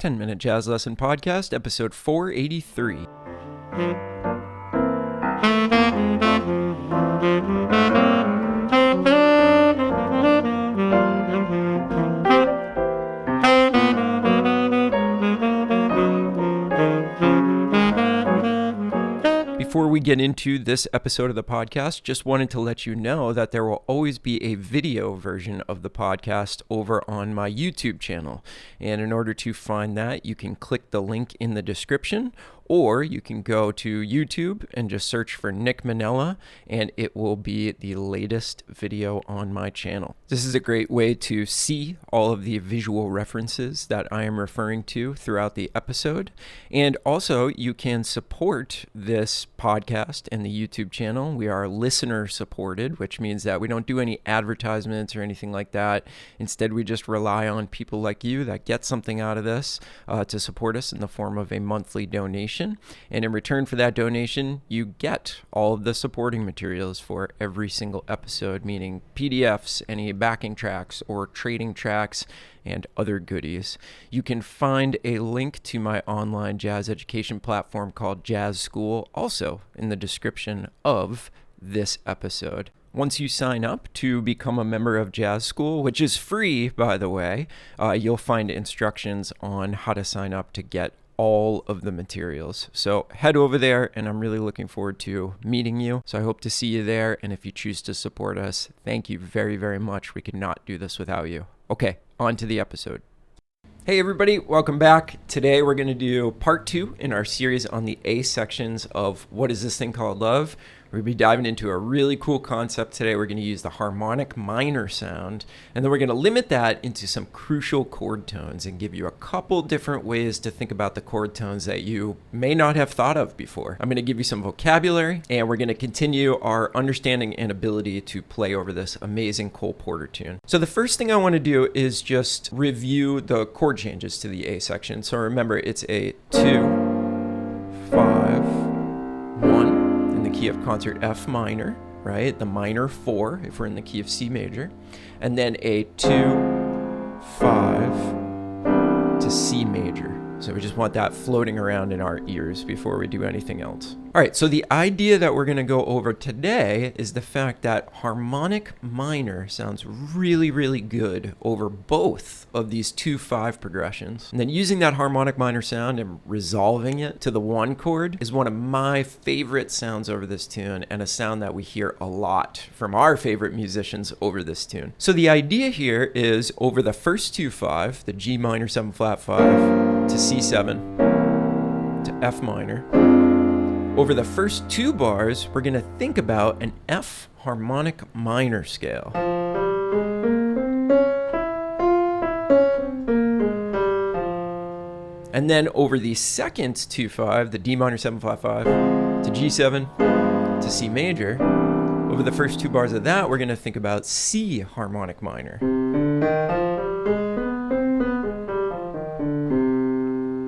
10-Minute Jazz Lesson Podcast, episode 483. Before we get into this episode of the podcast, just wanted to let you know that there will always be a video version of the podcast over on my YouTube channel. And in order to find that, you can click the link in the description, or you can go to YouTube and just search for Nick Manella, and it will be the latest video on my channel. This is a great way to see all of the visual references that I am referring to throughout the episode. And also, you can support this podcast and the YouTube channel. We are listener supported, which means that we don't do any advertisements or anything like that. Instead, we just rely on people like you that get something out of this to support us in the form of a monthly donation. And in return for that donation, you get all of the supporting materials for every single episode, meaning PDFs, any backing tracks or trading tracks, and other goodies. You can find a link to my online jazz education platform called Jazz School also in the description of this episode. Once you sign up to become a member of Jazz School, which is free, by the way, you'll find instructions on how to sign up to get all of the materials. So head over there, and I'm really looking forward to meeting you. So I hope to see you there. And if you choose to support us, thank you very, very much. We could not do this without you. Okay, on to the episode. Hey everybody, welcome back. Today we're going to do part 2 in our series on the A sections of What Is This Thing Called Love? We're going to be diving into a really cool concept today. We're going to use the harmonic minor sound, and then we're going to limit that into some crucial chord tones and give you a couple different ways to think about the chord tones that you may not have thought of before. I'm going to give you some vocabulary, and we're going to continue our understanding and ability to play over this amazing Cole Porter tune. So the first thing I want to do is just review the chord changes to the A section. So remember, it's a 2, 5, 1, in the key of concert F minor, right? The minor 4 if we're in the key of C major, and then a 2, 5 to C major. So we just want that floating around in our ears before we do anything else. All right, so the idea that we're going to go over today is the fact that harmonic minor sounds really, really good over both of these 2-5 progressions. And then using that harmonic minor sound and resolving it to the 1 chord is one of my favorite sounds over this tune, and a sound that we hear a lot from our favorite musicians over this tune. So the idea here is over the first 2-5, the G minor 7 flat 5 to C7 to F minor, over the first 2 bars, we're going to think about an F harmonic minor scale. And then over the second 2-5, the D minor 7 flat 5 to G7 to C major, over the first 2 bars of that, we're going to think about C harmonic minor.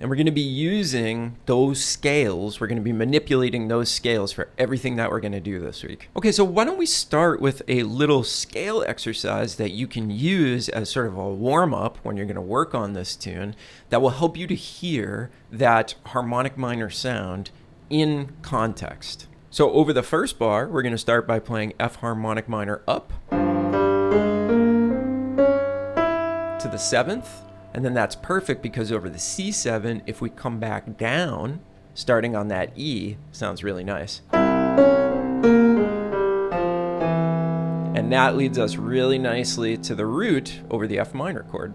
And we're going to be using those scales. We're going to be manipulating those scales for everything that we're going to do this week. Okay, so why don't we start with a little scale exercise that you can use as sort of a warm-up when you're going to work on this tune that will help you to hear that harmonic minor sound in context. So over the first bar, we're going to start by playing F harmonic minor up to the 7th. And then that's perfect because over the C7, if we come back down, starting on that E, sounds really nice. And that leads us really nicely to the root over the F minor chord.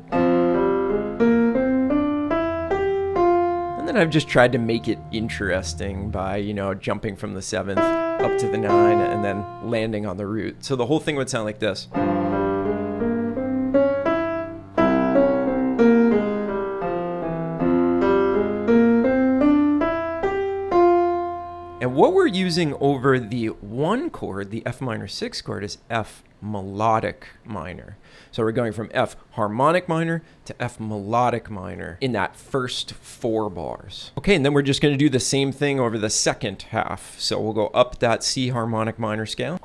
And then I've just tried to make it interesting by, jumping from the 7th up to the 9 and then landing on the root. So the whole thing would sound like this. And what we're using over the 1 chord, the F minor 6 chord, is F melodic minor. So we're going from F harmonic minor to F melodic minor in that first 4 bars. Okay, and then we're just going to do the same thing over the second half. So we'll go up that C harmonic minor scale,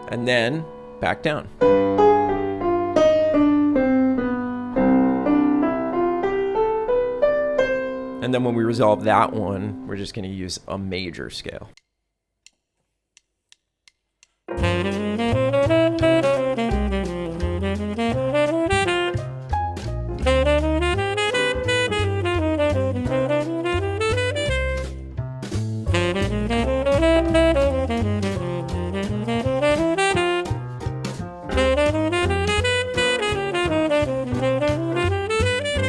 and then back down. And then when we resolve that one, we're just going to use a major scale.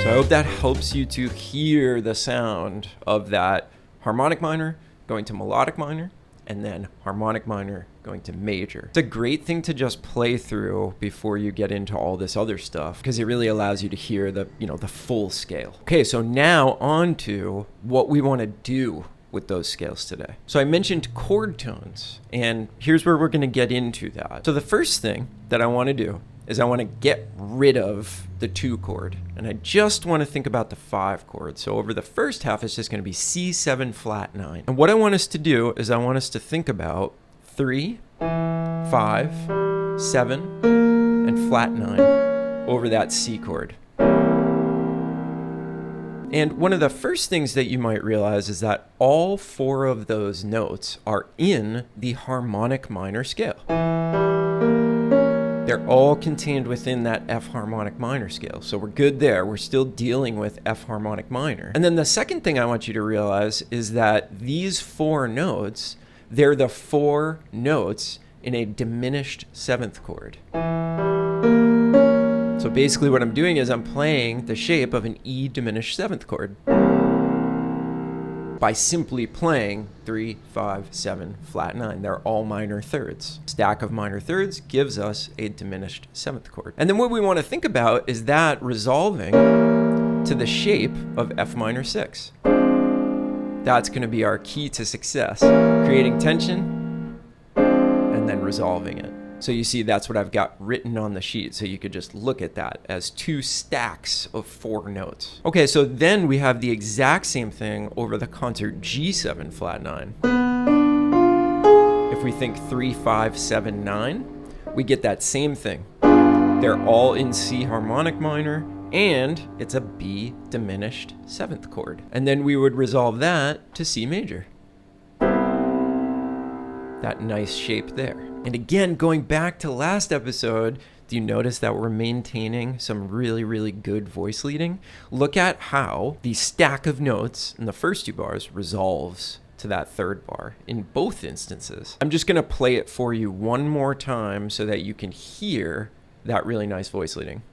So I hope that helps you to hear the sound of that harmonic minor going to melodic minor, and then harmonic minor going to major. It's a great thing to just play through before you get into all this other stuff, because it really allows you to hear the full scale. Okay, so now on to what we want to do with those scales today. So I mentioned chord tones, and here's where we're going to get into that. So the first thing that I want to do is I want to get rid of the 2 chord, and I just want to think about the 5 chord. So over the first half, it's just going to be C7 flat 9. And what I want us to do is I want us to think about 3, 5, 7, and flat 9 over that C chord. And one of the first things that you might realize is that all 4 of those notes are in the harmonic minor scale. They're all contained within that F harmonic minor scale. So we're good there. We're still dealing with F harmonic minor. And then the second thing I want you to realize is that these 4 notes, they're the 4 notes in a diminished 7th chord. So basically what I'm doing is I'm playing the shape of an E diminished 7th chord by simply playing 3, 5, 7, flat 9. They're all minor thirds. Stack of minor thirds gives us a diminished 7th chord. And then what we want to think about is that resolving to the shape of F minor 6. That's going to be our key to success. Creating tension and then resolving it. So you see, that's what I've got written on the sheet. So you could just look at that as 2 stacks of 4 notes. Okay, so then we have the exact same thing over the concert G7 flat 9. If we think 3, 5, 7, 9, we get that same thing. They're all in C harmonic minor, and it's a B diminished 7th chord. And then we would resolve that to C major. That nice shape there. And again, going back to last episode, do you notice that we're maintaining some really, really good voice leading? Look at how the stack of notes in the first 2 bars resolves to that 3rd bar in both instances. I'm just going to play it for you one more time so that you can hear that really nice voice leading.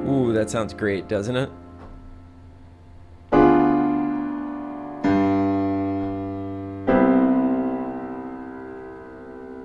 Ooh, that sounds great, doesn't it?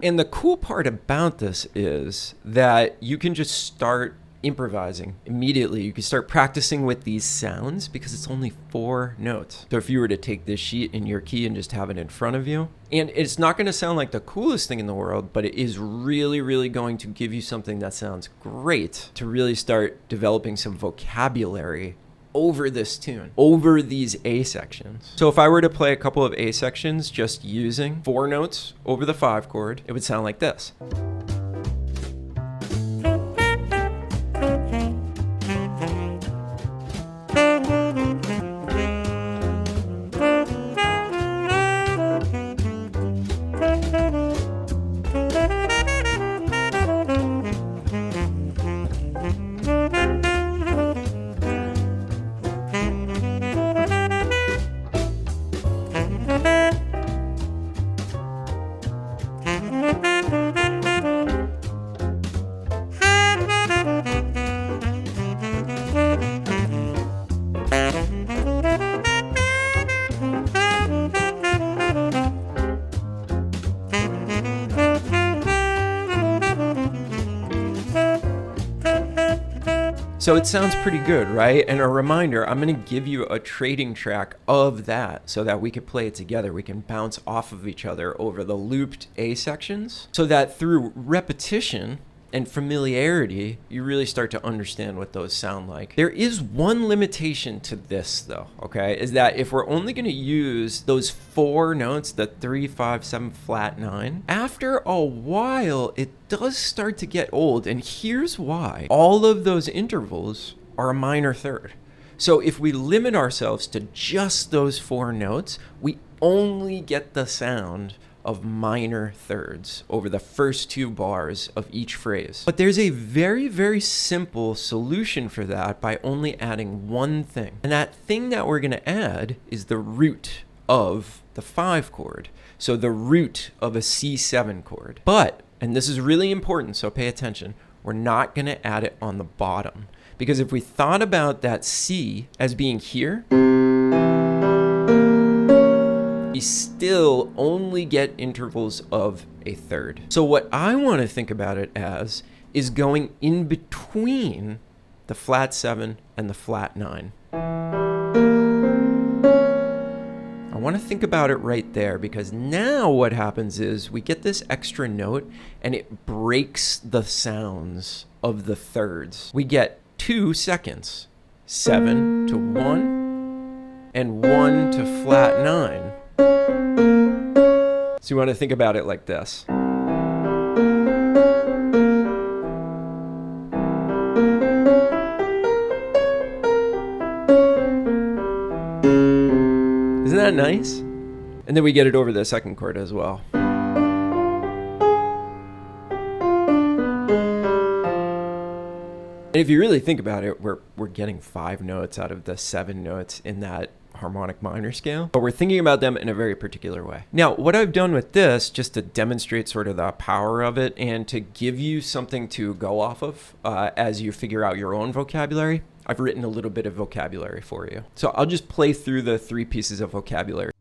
And the cool part about this is that you can just start improvising immediately. You can start practicing with these sounds because it's only 4 notes. So if you were to take this sheet in your key and just have it in front of you, and it's not going to sound like the coolest thing in the world, but it is really, really going to give you something that sounds great to really start developing some vocabulary over this tune, over these A sections. So if I were to play a couple of A sections just using 4 notes over the 5 chord, it would sound like this. So it sounds pretty good, right? And a reminder, I'm going to give you a trading track of that so that we can play it together. We can bounce off of each other over the looped A sections so that through repetition, and familiarity, you really start to understand what those sound like. There is one limitation to this though, okay, is that if we're only going to use those 4 notes, the 3, 5, 7, flat 9, after a while it does start to get old, and here's why. All of those intervals are a minor third. So if we limit ourselves to just those 4 notes, we only get the sound of minor thirds over the first 2 bars of each phrase. But there's a very, very simple solution for that by only adding one thing. And that thing that we're going to add is the root of the 5 chord. So the root of a C7 chord. But, and this is really important, so pay attention, we're not going to add it on the bottom. Because if we thought about that C as being here, we still only get intervals of a third. So what I want to think about it as is going in between the flat 7 and the flat 9. I want to think about it right there, because now what happens is we get this extra note and it breaks the sounds of the thirds. We get 2 seconds, 7 to 1 and 1 to flat 9. So you want to think about it like this. Isn't that nice? And then we get it over the second chord as well. And if you really think about it, we're getting 5 notes out of the 7 notes in that harmonic minor scale, but we're thinking about them in a very particular way. Now, what I've done with this, just to demonstrate sort of the power of it and to give you something to go off of as you figure out your own vocabulary, I've written a little bit of vocabulary for you. So I'll just play through the 3 pieces of vocabulary.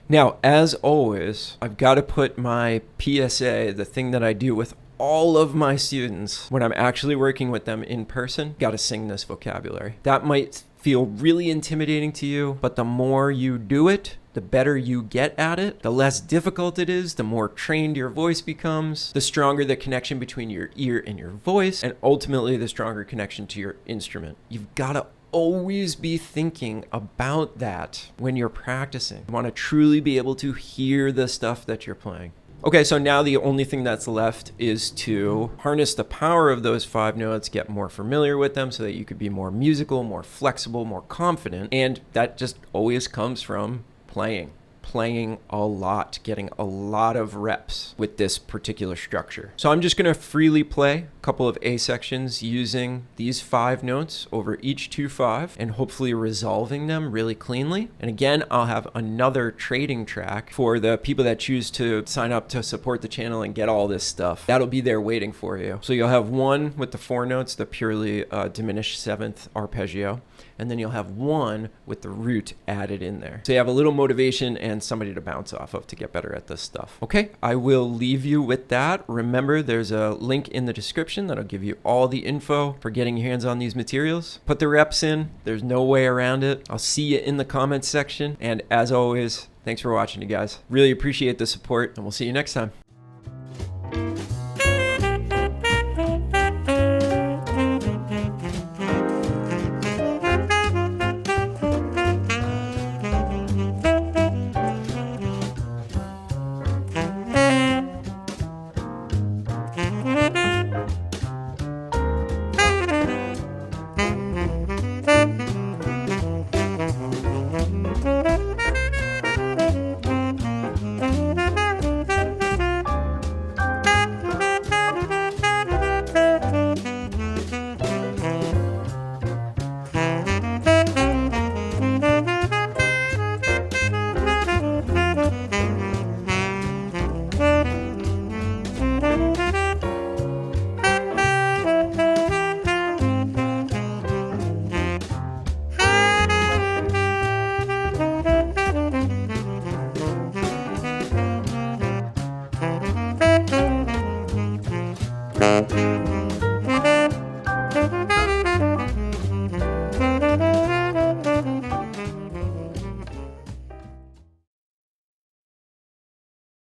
Now, as always, I've got to put my PSA, the thing that I do with all of my students when I'm actually working with them in person, got to sing this vocabulary. That might feel really intimidating to you, but the more you do it, the better you get at it, the less difficult it is, the more trained your voice becomes, the stronger the connection between your ear and your voice, and ultimately the stronger connection to your instrument. You've got to always be thinking about that when you're practicing. You want to truly be able to hear the stuff that you're playing. Okay, so now the only thing that's left is to harness the power of those 5 notes, get more familiar with them so that you could be more musical, more flexible, more confident. And that just always comes from playing a lot, getting a lot of reps with this particular structure. So I'm just going to freely play a couple of A sections using these 5 notes over each 2/5 and hopefully resolving them really cleanly. And again, I'll have another trading track for the people that choose to sign up to support the channel and get all this stuff. That'll be there waiting for you. So you'll have one with the 4 notes, the purely diminished 7th arpeggio, and then you'll have one with the root added in there. So you have a little motivation and somebody to bounce off of to get better at this stuff. Okay, I will leave you with that. Remember, there's a link in the description that'll give you all the info for getting your hands on these materials. Put the reps in. There's no way around it. I'll see you in the comments section. And as always, thanks for watching, you guys. Really appreciate the support, and we'll see you next time. Bye.